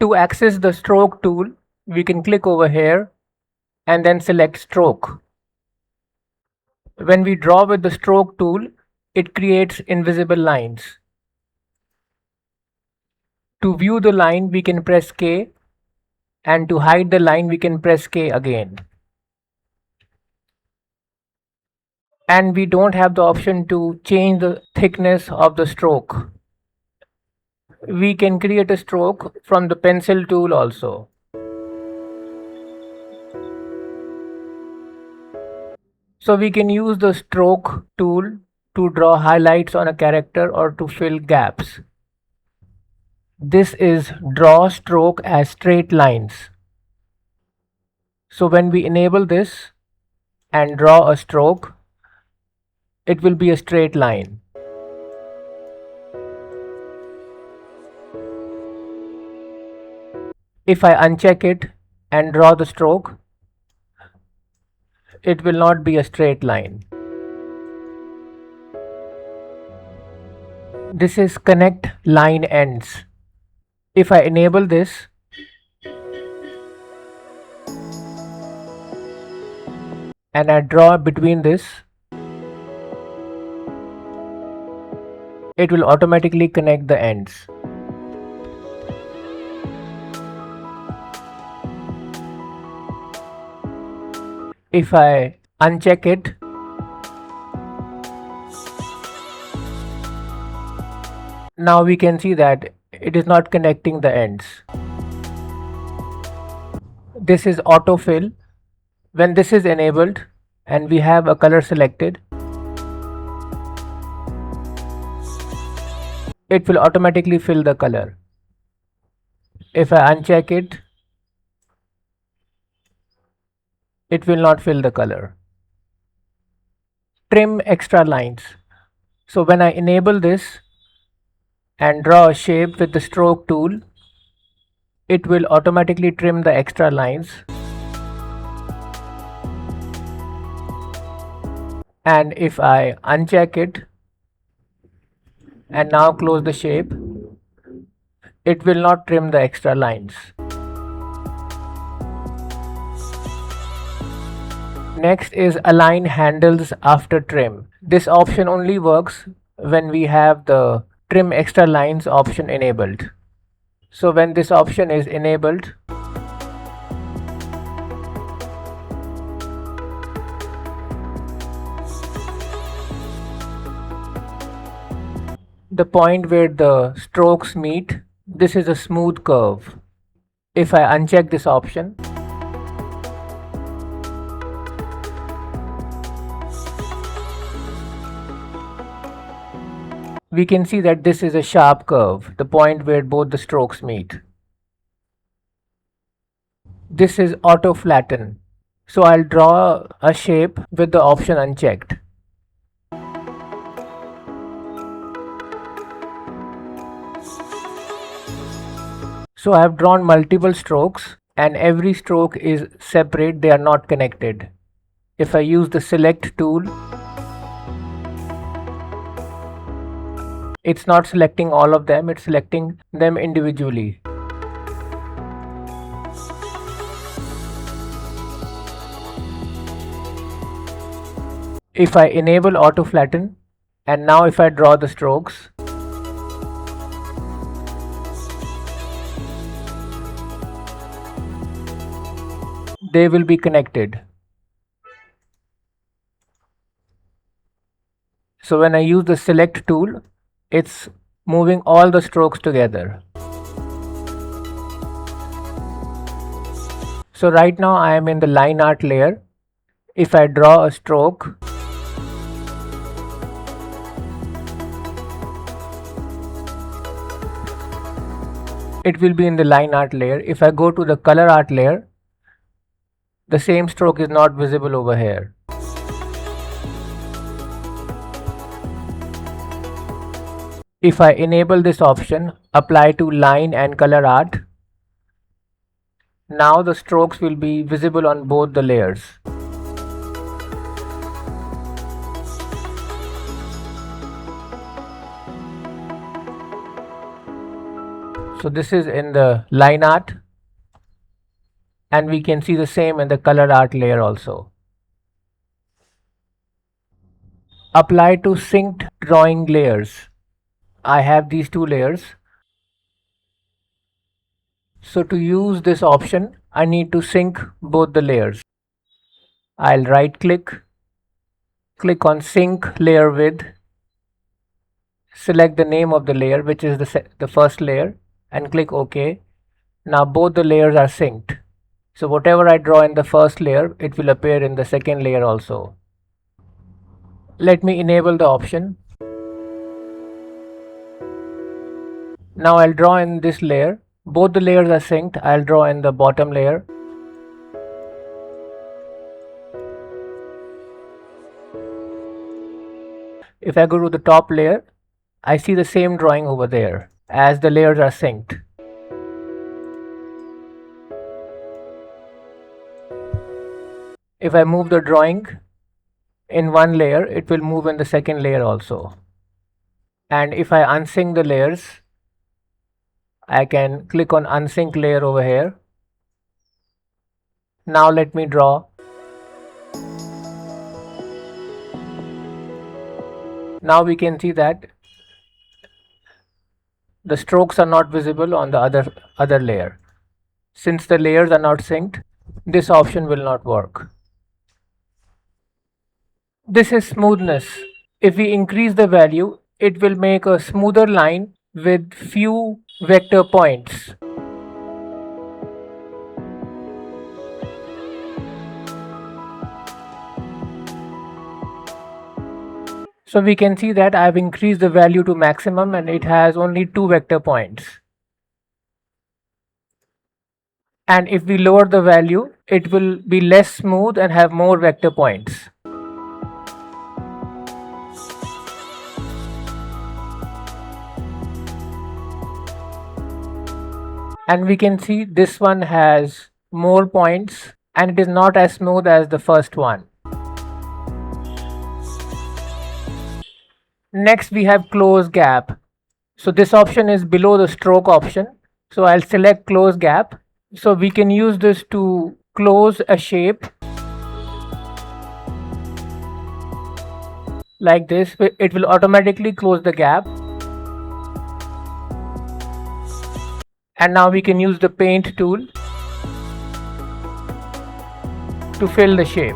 To access the stroke tool, we can click over here and then select stroke. When we draw with the stroke tool, it creates invisible lines. To view the line, we can press K, and to hide the line, we can press K again. And we don't have the option to change the thickness of the stroke. We can create a stroke from the pencil tool also. So we can use the stroke tool to draw highlights on a character or to fill gaps. This is draw stroke as straight lines. So when we enable this and draw a stroke, it will be a straight line. If I uncheck it and draw the stroke, it will not be a straight line. This is connect line ends. If I enable this and I draw between this, it will automatically connect the ends. If I uncheck it, now we can see that it is not connecting the ends. This is autofill. When this is enabled and we have a color selected, it will automatically fill the color. If I uncheck it, it will not fill the color. Trim extra lines. So when I enable this and draw a shape with the stroke tool, it will automatically trim the extra lines. And if I uncheck it and now close the shape, it will not trim the extra lines. Next is align handles after trim. This option only works when we have the trim extra lines option enabled. So when this option is enabled, the point where the strokes meet, this is a smooth curve. If I uncheck this option, we can see that this is a sharp curve, the point where both the strokes meet. This is auto flatten. So I'll draw a shape with the option unchecked. So I have drawn multiple strokes and every stroke is separate, they are not connected. If I use the select tool, it's not selecting all of them, it's selecting them individually. If I enable auto flatten and now if I draw the strokes, they will be connected. So when I use the select tool, it's moving all the strokes together. So right now I am in the line art layer. If I draw a stroke, it will be in the line art layer. If I go to the color art layer, the same stroke is not visible over here. If I enable this option, apply to line and color art, now the strokes will be visible on both the layers. So this is in the line art, and we can see the same in the color art layer also. Apply to synced drawing layers. I have these two layers. So to use this option, I need to sync both the layers. I'll right click on sync layer with, select the name of the layer, which is the first layer, and click OK. Now both the layers are synced. So whatever I draw in the first layer, it will appear in the second layer also. Let me enable the option. Now I'll draw in this layer. Both the layers are synced. I'll draw in the bottom layer. If I go to the top layer, I see the same drawing over there as the layers are synced. If I move the drawing in one layer, it will move in the second layer also. And if I unsync the layers, I can click on unsync layer over here. Now let me draw. Now we can see that the strokes are not visible on the other layer. Since the layers are not synced, this option will not work. This is smoothness. If we increase the value, it will make a smoother line with few vector points. So we can see that I have increased the value to maximum and it has only 2 vector points. And if we lower the value, it will be less smooth and have more vector points. And we can see this one has more points and it is not as smooth as the first one. Next we have close gap. So this option is below the stroke option. So I'll select close gap. So we can use this to close a shape like this. It will automatically close the gap. And now we can use the paint tool to fill the shape.